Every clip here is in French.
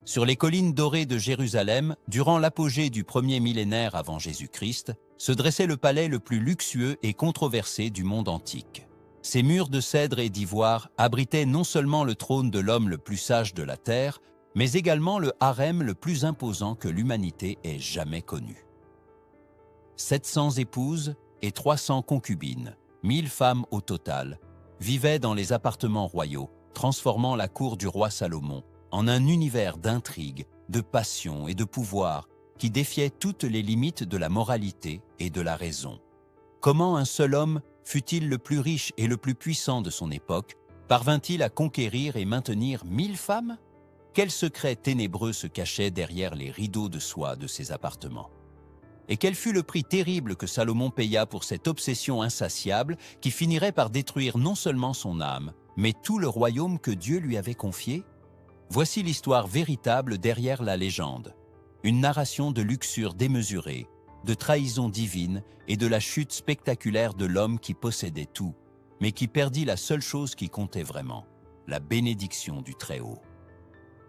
Sur les collines dorées de Jérusalem, durant l'apogée du premier millénaire avant Jésus-Christ, se dressait le palais le plus luxueux et controversé du monde antique. Ses murs de cèdre et d'ivoire abritaient non seulement le trône de l'homme le plus sage de la terre, mais également le harem le plus imposant que l'humanité ait jamais connu. 700 épouses et 300 concubines, 1000 femmes au total, vivaient dans les appartements royaux, transformant la cour du roi Salomon en un univers d'intrigues, de passion et de pouvoir qui défiait toutes les limites de la moralité et de la raison. Comment un seul homme, fût-il le plus riche et le plus puissant de son époque, parvint-il à conquérir et maintenir 1000 femmes? Quel secret ténébreux se cachait derrière les rideaux de soie de ces appartements? Et quel fut le prix terrible que Salomon paya pour cette obsession insatiable qui finirait par détruire non seulement son âme, mais tout le royaume que Dieu lui avait confié? Voici l'histoire véritable derrière la légende. Une narration de luxure démesurée, de trahison divine et de la chute spectaculaire de l'homme qui possédait tout, mais qui perdit la seule chose qui comptait vraiment, la bénédiction du Très-Haut.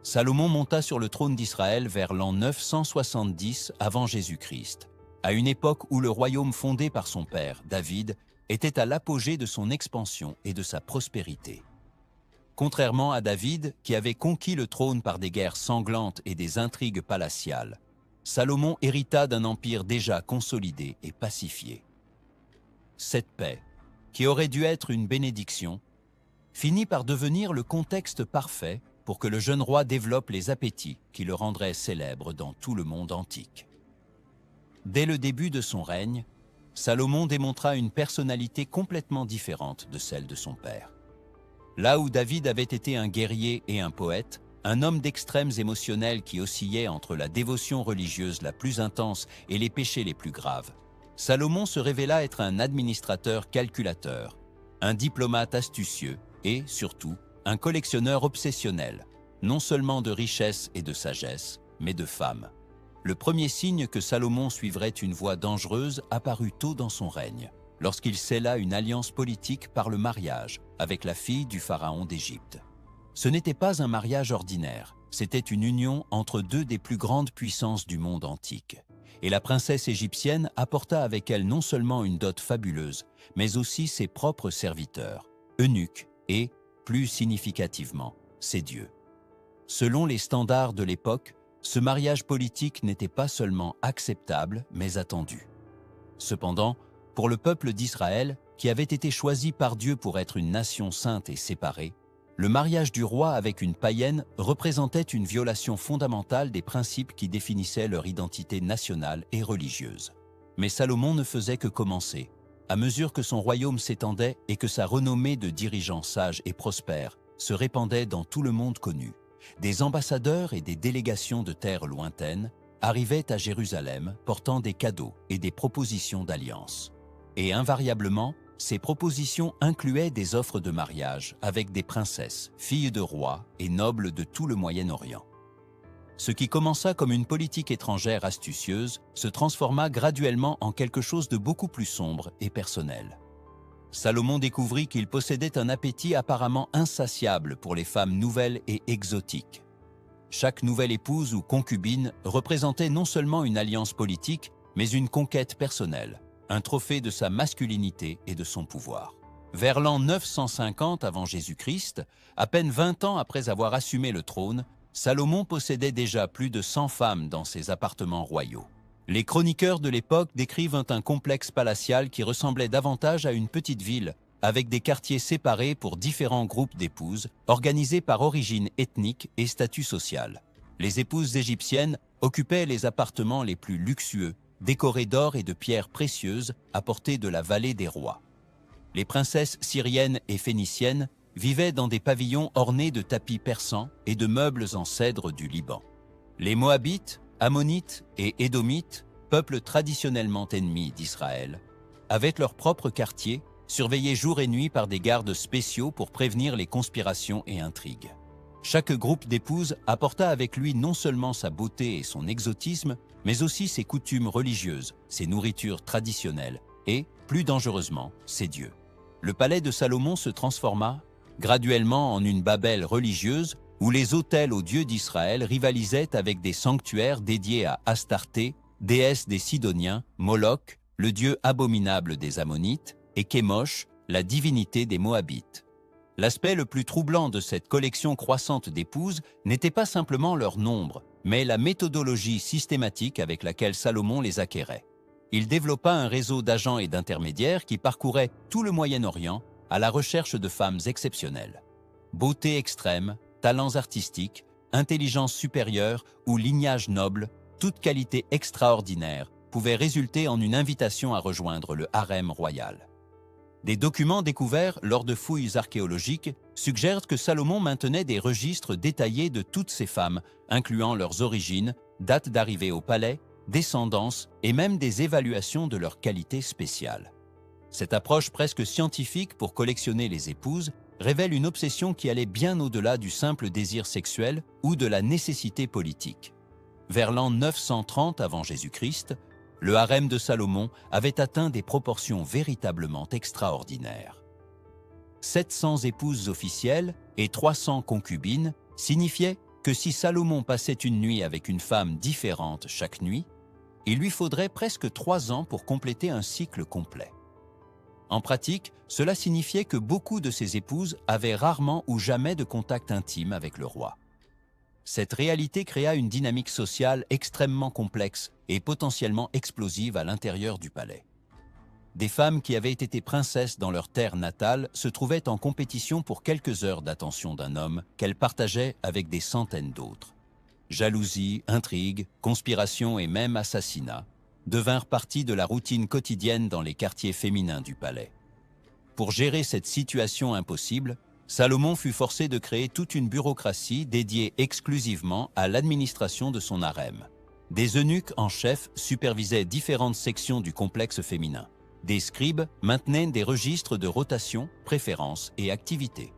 Salomon monta sur le trône d'Israël vers l'an 970 avant Jésus-Christ, à une époque où le royaume fondé par son père, David, était à l'apogée de son expansion et de sa prospérité. Contrairement à David, qui avait conquis le trône par des guerres sanglantes et des intrigues palatiales, Salomon hérita d'un empire déjà consolidé et pacifié. Cette paix, qui aurait dû être une bénédiction, finit par devenir le contexte parfait pour que le jeune roi développe les appétits qui le rendraient célèbre dans tout le monde antique. Dès le début de son règne, Salomon démontra une personnalité complètement différente de celle de son père. Là où David avait été un guerrier et un poète, un homme d'extrêmes émotionnels qui oscillait entre la dévotion religieuse la plus intense et les péchés les plus graves, Salomon se révéla être un administrateur calculateur, un diplomate astucieux et, surtout, un collectionneur obsessionnel, non seulement de richesse et de sagesse, mais de femmes. Le premier signe que Salomon suivrait une voie dangereuse apparut tôt dans son règne, lorsqu'il scella une alliance politique par le mariage avec la fille du pharaon d'Égypte. Ce n'était pas un mariage ordinaire, c'était une union entre deux des plus grandes puissances du monde antique. Et la princesse égyptienne apporta avec elle non seulement une dot fabuleuse, mais aussi ses propres serviteurs, eunuques et, plus significativement, ses dieux. Selon les standards de l'époque, ce mariage politique n'était pas seulement acceptable, mais attendu. Cependant, pour le peuple d'Israël, qui avait été choisi par Dieu pour être une nation sainte et séparée, le mariage du roi avec une païenne représentait une violation fondamentale des principes qui définissaient leur identité nationale et religieuse. Mais Salomon ne faisait que commencer. À mesure que son royaume s'étendait et que sa renommée de dirigeant sage et prospère se répandait dans tout le monde connu, des ambassadeurs et des délégations de terres lointaines arrivaient à Jérusalem portant des cadeaux et des propositions d'alliance. Et invariablement, ces propositions incluaient des offres de mariage avec des princesses, filles de rois et nobles de tout le Moyen-Orient. Ce qui commença comme une politique étrangère astucieuse se transforma graduellement en quelque chose de beaucoup plus sombre et personnel. Salomon découvrit qu'il possédait un appétit apparemment insatiable pour les femmes nouvelles et exotiques. Chaque nouvelle épouse ou concubine représentait non seulement une alliance politique, mais une conquête personnelle, un trophée de sa masculinité et de son pouvoir. Vers l'an 950 avant Jésus-Christ, à peine 20 ans après avoir assumé le trône, Salomon possédait déjà plus de 100 femmes dans ses appartements royaux. Les chroniqueurs de l'époque décrivent un complexe palatial qui ressemblait davantage à une petite ville, avec des quartiers séparés pour différents groupes d'épouses, organisés par origine ethnique et statut social. Les épouses égyptiennes occupaient les appartements les plus luxueux, décorés d'or et de pierres précieuses apportées de la vallée des rois. Les princesses syriennes et phéniciennes vivaient dans des pavillons ornés de tapis persans et de meubles en cèdre du Liban. Les Moabites, Ammonites et Édomites, peuples traditionnellement ennemis d'Israël, avaient leur propre quartier, surveillé jour et nuit par des gardes spéciaux pour prévenir les conspirations et intrigues. Chaque groupe d'épouses apporta avec lui non seulement sa beauté et son exotisme, mais aussi ses coutumes religieuses, ses nourritures traditionnelles et, plus dangereusement, ses dieux. Le palais de Salomon se transforma graduellement en une Babel religieuse où les autels aux dieux d'Israël rivalisaient avec des sanctuaires dédiés à Astarté, déesse des Sidoniens, Moloch, le dieu abominable des Ammonites, et Kémosh, la divinité des Moabites. L'aspect le plus troublant de cette collection croissante d'épouses n'était pas simplement leur nombre, mais la méthodologie systématique avec laquelle Salomon les acquérait. Il développa un réseau d'agents et d'intermédiaires qui parcouraient tout le Moyen-Orient à la recherche de femmes exceptionnelles. Beauté extrême, talents artistiques, intelligence supérieure ou lignage noble, toute qualité extraordinaire pouvait résulter en une invitation à rejoindre le harem royal. Des documents découverts lors de fouilles archéologiques suggèrent que Salomon maintenait des registres détaillés de toutes ces femmes, incluant leurs origines, date d'arrivée au palais, descendance et même des évaluations de leur qualité spéciale. Cette approche presque scientifique pour collectionner les épouses révèle une obsession qui allait bien au-delà du simple désir sexuel ou de la nécessité politique. Vers l'an 930 avant Jésus-Christ, le harem de Salomon avait atteint des proportions véritablement extraordinaires. 700 épouses officielles et 300 concubines signifiaient que si Salomon passait une nuit avec une femme différente chaque nuit, il lui faudrait presque 3 ans pour compléter un cycle complet. En pratique, cela signifiait que beaucoup de ses épouses avaient rarement ou jamais de contact intime avec le roi. Cette réalité créa une dynamique sociale extrêmement complexe et potentiellement explosive à l'intérieur du palais. Des femmes qui avaient été princesses dans leur terre natale se trouvaient en compétition pour quelques heures d'attention d'un homme qu'elles partageaient avec des centaines d'autres. Jalousie, intrigue, conspiration et même assassinat devinrent partie de la routine quotidienne dans les quartiers féminins du palais. Pour gérer cette situation impossible, Salomon fut forcé de créer toute une bureaucratie dédiée exclusivement à l'administration de son harem. Des eunuques en chef supervisaient différentes sections du complexe féminin. Des scribes maintenaient des registres de rotation, préférences et activités.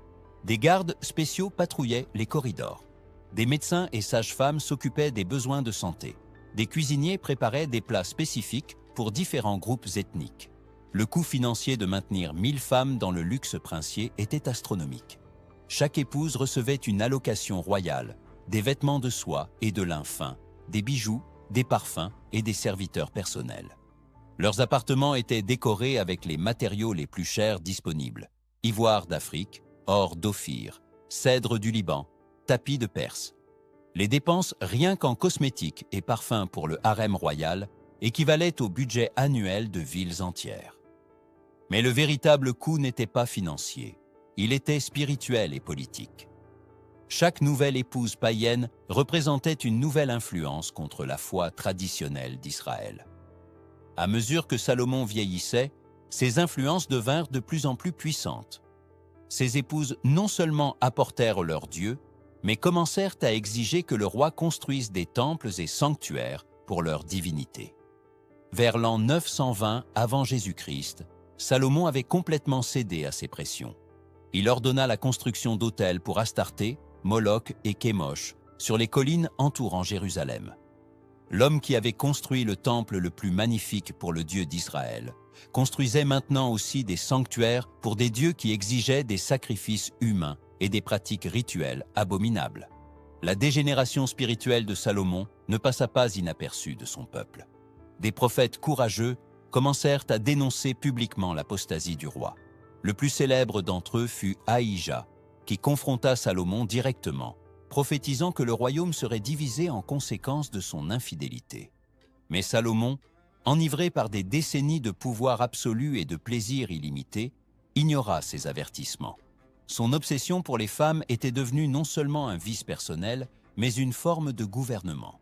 Des gardes spéciaux patrouillaient les corridors. Des médecins et sages-femmes s'occupaient des besoins de santé. Des cuisiniers préparaient des plats spécifiques pour différents groupes ethniques. Le coût financier de maintenir 1000 femmes dans le luxe princier était astronomique. Chaque épouse recevait une allocation royale, des vêtements de soie et de lin fin, des bijoux, des parfums et des serviteurs personnels. Leurs appartements étaient décorés avec les matériaux les plus chers disponibles: ivoire d'Afrique, or d'Ophir, cèdre du Liban, tapis de Perse. Les dépenses rien qu'en cosmétiques et parfums pour le harem royal équivalaient au budget annuel de villes entières. Mais le véritable coût n'était pas financier, il était spirituel et politique. Chaque nouvelle épouse païenne représentait une nouvelle influence contre la foi traditionnelle d'Israël. À mesure que Salomon vieillissait, ses influences devinrent de plus en plus puissantes. Ses épouses non seulement apportèrent leur Dieu, mais commencèrent à exiger que le roi construise des temples et sanctuaires pour leur divinité. Vers l'an 920 avant Jésus-Christ, Salomon avait complètement cédé à ces pressions. Il ordonna la construction d'autels pour Astarté, Moloch et Kémosh sur les collines entourant Jérusalem. L'homme qui avait construit le temple le plus magnifique pour le Dieu d'Israël construisait maintenant aussi des sanctuaires pour des dieux qui exigeaient des sacrifices humains et des pratiques rituelles abominables. La dégénération spirituelle de Salomon ne passa pas inaperçue de son peuple. Des prophètes courageux commencèrent à dénoncer publiquement l'apostasie du roi. Le plus célèbre d'entre eux fut Ahija, qui confronta Salomon directement, prophétisant que le royaume serait divisé en conséquence de son infidélité. Mais Salomon, enivré par des décennies de pouvoir absolu et de plaisir illimité, ignora ces avertissements. Son obsession pour les femmes était devenue non seulement un vice personnel, mais une forme de gouvernement.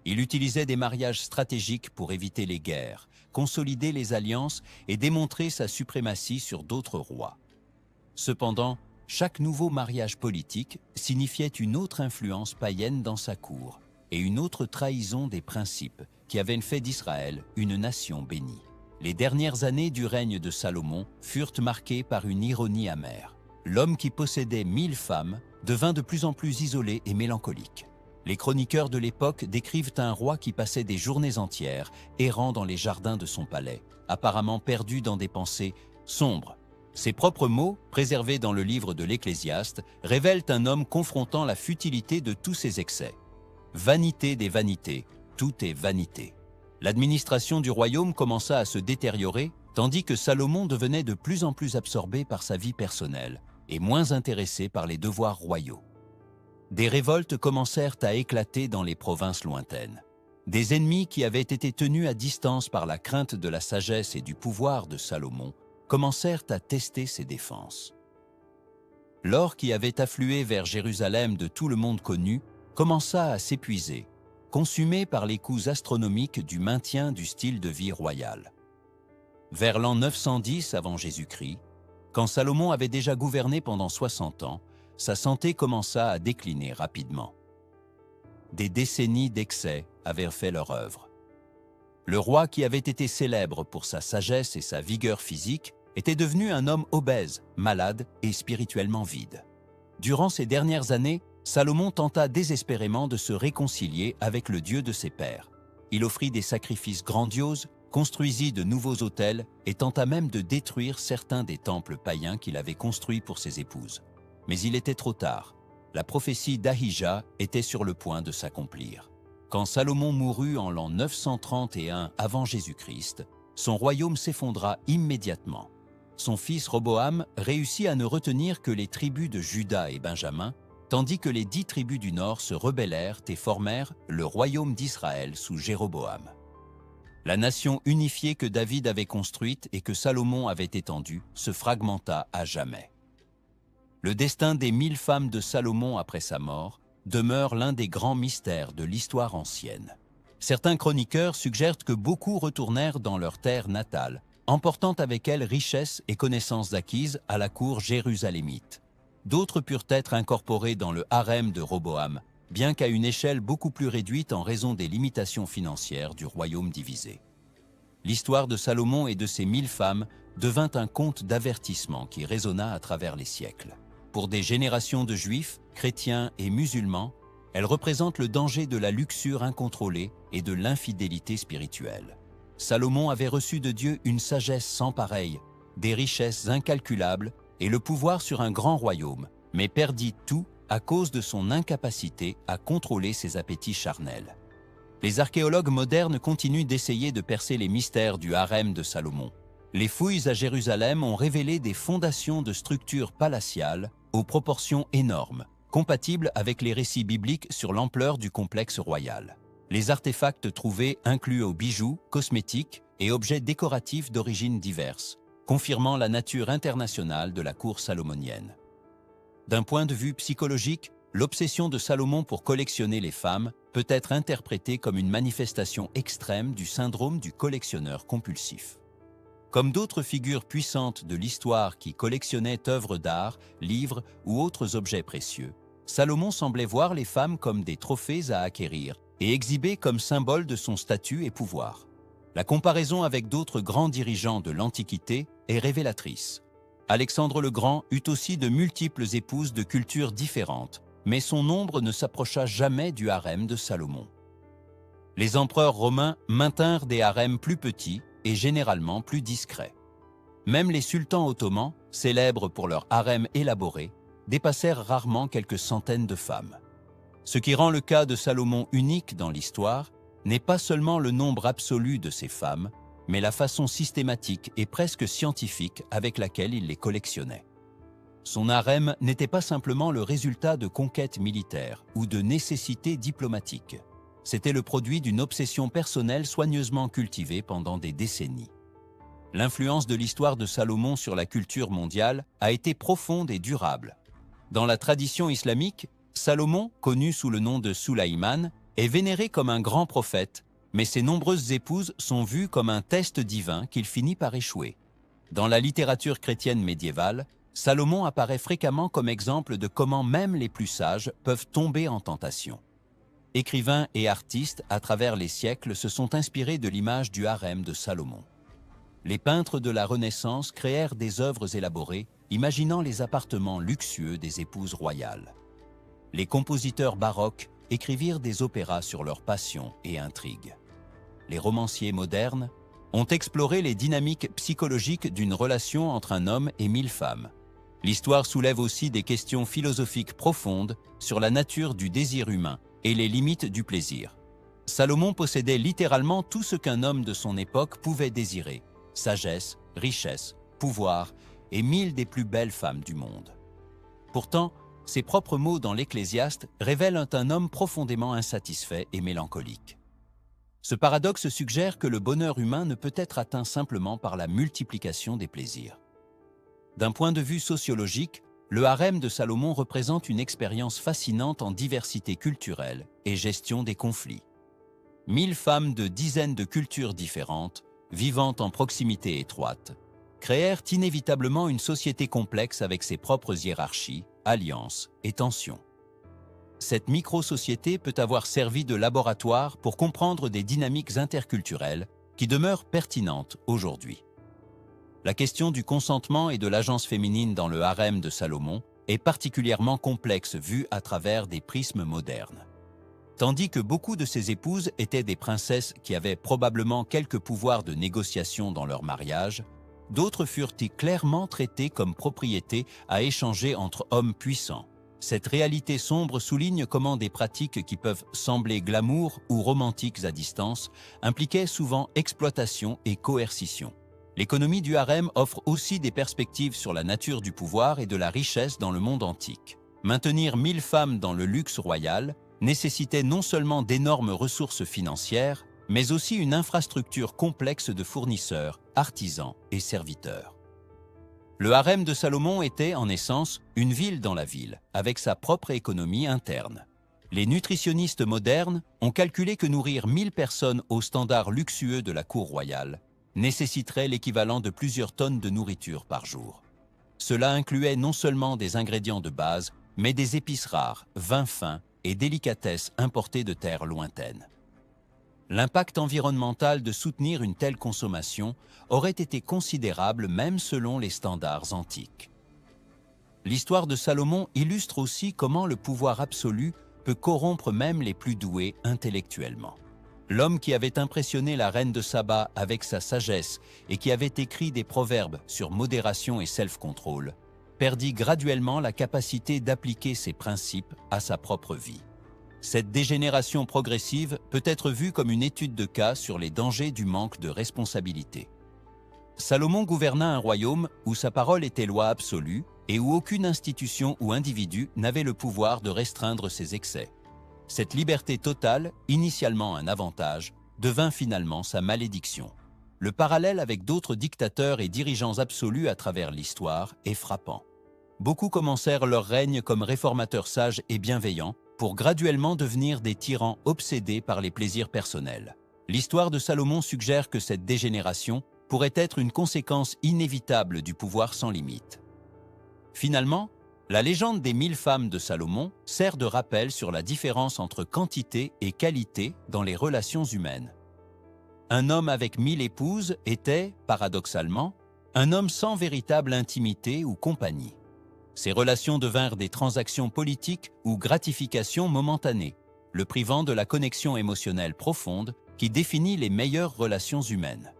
Il utilisait des mariages stratégiques pour éviter les guerres, consolider les alliances et démontrer sa suprématie sur d'autres rois. Cependant, chaque nouveau mariage politique signifiait une autre influence païenne dans sa cour et une autre trahison des principes qui avaient fait d'Israël une nation bénie. Les dernières années du règne de Salomon furent marquées par une ironie amère. L'homme qui possédait 1000 femmes devint de plus en plus isolé et mélancolique. Les chroniqueurs de l'époque décrivent un roi qui passait des journées entières errant dans les jardins de son palais, apparemment perdu dans des pensées sombres. Ses propres mots, préservés dans le livre de l'Ecclésiaste, révèlent un homme confrontant la futilité de tous ses excès. Vanité des vanités, tout est vanité. L'administration du royaume commença à se détériorer, tandis que Salomon devenait de plus en plus absorbé par sa vie personnelle et moins intéressé par les devoirs royaux. Des révoltes commencèrent à éclater dans les provinces lointaines. Des ennemis qui avaient été tenus à distance par la crainte de la sagesse et du pouvoir de Salomon commencèrent à tester ses défenses. L'or qui avait afflué vers Jérusalem de tout le monde connu commença à s'épuiser, consumé par les coûts astronomiques du maintien du style de vie royal. Vers l'an 910 avant Jésus-Christ, quand Salomon avait déjà gouverné pendant 60 ans, sa santé commença à décliner rapidement. Des décennies d'excès avaient fait leur œuvre. Le roi, qui avait été célèbre pour sa sagesse et sa vigueur physique, était devenu un homme obèse, malade et spirituellement vide. Durant ces dernières années, Salomon tenta désespérément de se réconcilier avec le Dieu de ses pères. Il offrit des sacrifices grandioses, construisit de nouveaux autels et tenta même de détruire certains des temples païens qu'il avait construits pour ses épouses. Mais il était trop tard. La prophétie d'Ahija était sur le point de s'accomplir. Quand Salomon mourut en l'an 931 avant Jésus-Christ, son royaume s'effondra immédiatement. Son fils Roboam réussit à ne retenir que les tribus de Juda et Benjamin, tandis que les 10 tribus du nord se rebellèrent et formèrent le royaume d'Israël sous Jéroboam. La nation unifiée que David avait construite et que Salomon avait étendue se fragmenta à jamais. Le destin des 1000 femmes de Salomon après sa mort demeure l'un des grands mystères de l'histoire ancienne. Certains chroniqueurs suggèrent que beaucoup retournèrent dans leur terre natale, emportant avec elles richesses et connaissances acquises à la cour jérusalémite. D'autres purent être incorporés dans le harem de Roboam, bien qu'à une échelle beaucoup plus réduite en raison des limitations financières du royaume divisé. L'histoire de Salomon et de ses 1000 femmes devint un conte d'avertissement qui résonna à travers les siècles. Pour des générations de juifs, chrétiens et musulmans, elle représente le danger de la luxure incontrôlée et de l'infidélité spirituelle. Salomon avait reçu de Dieu une sagesse sans pareille, des richesses incalculables et le pouvoir sur un grand royaume, mais perdit tout à cause de son incapacité à contrôler ses appétits charnels. Les archéologues modernes continuent d'essayer de percer les mystères du harem de Salomon. Les fouilles à Jérusalem ont révélé des fondations de structures palatiales aux proportions énormes, compatibles avec les récits bibliques sur l'ampleur du complexe royal. Les artefacts trouvés incluent bijoux, cosmétiques et objets décoratifs d'origines diverses, confirmant la nature internationale de la cour salomonienne. D'un point de vue psychologique, l'obsession de Salomon pour collectionner les femmes peut être interprétée comme une manifestation extrême du syndrome du collectionneur compulsif. Comme d'autres figures puissantes de l'histoire qui collectionnaient œuvres d'art, livres ou autres objets précieux, Salomon semblait voir les femmes comme des trophées à acquérir et exhiber comme symbole de son statut et pouvoir. La comparaison avec d'autres grands dirigeants de l'Antiquité est révélatrice. Alexandre le Grand eut aussi de multiples épouses de cultures différentes, mais son nombre ne s'approcha jamais du harem de Salomon. Les empereurs romains maintinrent des harems plus petits et généralement plus discrets. Même les sultans ottomans, célèbres pour leurs harems élaborés, dépassèrent rarement quelques centaines de femmes. Ce qui rend le cas de Salomon unique dans l'histoire n'est pas seulement le nombre absolu de ses femmes, mais la façon systématique et presque scientifique avec laquelle il les collectionnait. Son harem n'était pas simplement le résultat de conquêtes militaires ou de nécessités diplomatiques. C'était le produit d'une obsession personnelle soigneusement cultivée pendant des décennies. L'influence de l'histoire de Salomon sur la culture mondiale a été profonde et durable. Dans la tradition islamique, Salomon, connu sous le nom de Sulaïman, est vénéré comme un grand prophète, mais ses nombreuses épouses sont vues comme un test divin qu'il finit par échouer. Dans la littérature chrétienne médiévale, Salomon apparaît fréquemment comme exemple de comment même les plus sages peuvent tomber en tentation. Écrivains et artistes à travers les siècles se sont inspirés de l'image du harem de Salomon. Les peintres de la Renaissance créèrent des œuvres élaborées, imaginant les appartements luxueux des épouses royales. Les compositeurs baroques écrivirent des opéras sur leurs passions et intrigues. Les romanciers modernes ont exploré les dynamiques psychologiques d'une relation entre un homme et 1000 femmes. L'histoire soulève aussi des questions philosophiques profondes sur la nature du désir humain et les limites du plaisir. Salomon possédait littéralement tout ce qu'un homme de son époque pouvait désirer: sagesse, richesse, pouvoir et 1000 des plus belles femmes du monde. Pourtant, ses propres mots dans l'Ecclésiaste révèlent un homme profondément insatisfait et mélancolique. Ce paradoxe suggère que le bonheur humain ne peut être atteint simplement par la multiplication des plaisirs. D'un point de vue sociologique, le harem de Salomon représente une expérience fascinante en diversité culturelle et gestion des conflits. 1000 femmes de dizaines de cultures différentes, vivant en proximité étroite, créèrent inévitablement une société complexe avec ses propres hiérarchies, alliances et tensions. Cette micro-société peut avoir servi de laboratoire pour comprendre des dynamiques interculturelles qui demeurent pertinentes aujourd'hui. La question du consentement et de l'agence féminine dans le harem de Salomon est particulièrement complexe vue à travers des prismes modernes. Tandis que beaucoup de ses épouses étaient des princesses qui avaient probablement quelques pouvoirs de négociation dans leur mariage, d'autres furent clairement traitées comme propriétés à échanger entre hommes puissants. Cette réalité sombre souligne comment des pratiques qui peuvent sembler glamour ou romantiques à distance impliquaient souvent exploitation et coercition. L'économie du harem offre aussi des perspectives sur la nature du pouvoir et de la richesse dans le monde antique. Maintenir 1000 femmes dans le luxe royal nécessitait non seulement d'énormes ressources financières, mais aussi une infrastructure complexe de fournisseurs, artisans et serviteurs. Le harem de Salomon était, en essence, une ville dans la ville, avec sa propre économie interne. Les nutritionnistes modernes ont calculé que nourrir 1000 personnes aux standards luxueux de la cour royale nécessiterait l'équivalent de plusieurs tonnes de nourriture par jour. Cela incluait non seulement des ingrédients de base, mais des épices rares, vins fins et délicatesses importées de terres lointaines. L'impact environnemental de soutenir une telle consommation aurait été considérable même selon les standards antiques. L'histoire de Salomon illustre aussi comment le pouvoir absolu peut corrompre même les plus doués intellectuellement. L'homme qui avait impressionné la reine de Saba avec sa sagesse et qui avait écrit des proverbes sur modération et self-control, perdit graduellement la capacité d'appliquer ces principes à sa propre vie. Cette dégénération progressive peut être vue comme une étude de cas sur les dangers du manque de responsabilité. Salomon gouverna un royaume où sa parole était loi absolue et où aucune institution ou individu n'avait le pouvoir de restreindre ses excès. Cette liberté totale, initialement un avantage, devint finalement sa malédiction. Le parallèle avec d'autres dictateurs et dirigeants absolus à travers l'histoire est frappant. Beaucoup commencèrent leur règne comme réformateurs sages et bienveillants, pour graduellement devenir des tyrans obsédés par les plaisirs personnels. L'histoire de Salomon suggère que cette dégénération pourrait être une conséquence inévitable du pouvoir sans limite. Finalement, la légende des 1000 femmes de Salomon sert de rappel sur la différence entre quantité et qualité dans les relations humaines. Un homme avec 1000 épouses était, paradoxalement, un homme sans véritable intimité ou compagnie. Ces relations devinrent des transactions politiques ou gratifications momentanées, le privant de la connexion émotionnelle profonde qui définit les meilleures relations humaines.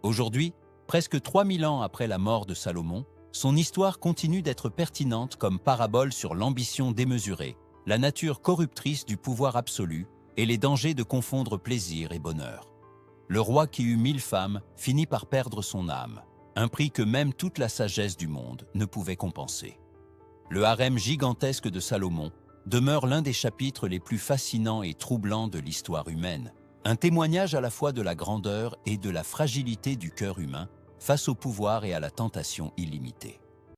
Aujourd'hui, presque 3000 ans après la mort de Salomon, son histoire continue d'être pertinente comme parabole sur l'ambition démesurée, la nature corruptrice du pouvoir absolu et les dangers de confondre plaisir et bonheur. Le roi qui eut 1000 femmes finit par perdre son âme, un prix que même toute la sagesse du monde ne pouvait compenser. Le harem gigantesque de Salomon demeure l'un des chapitres les plus fascinants et troublants de l'histoire humaine, un témoignage à la fois de la grandeur et de la fragilité du cœur humain face au pouvoir et à la tentation illimitée.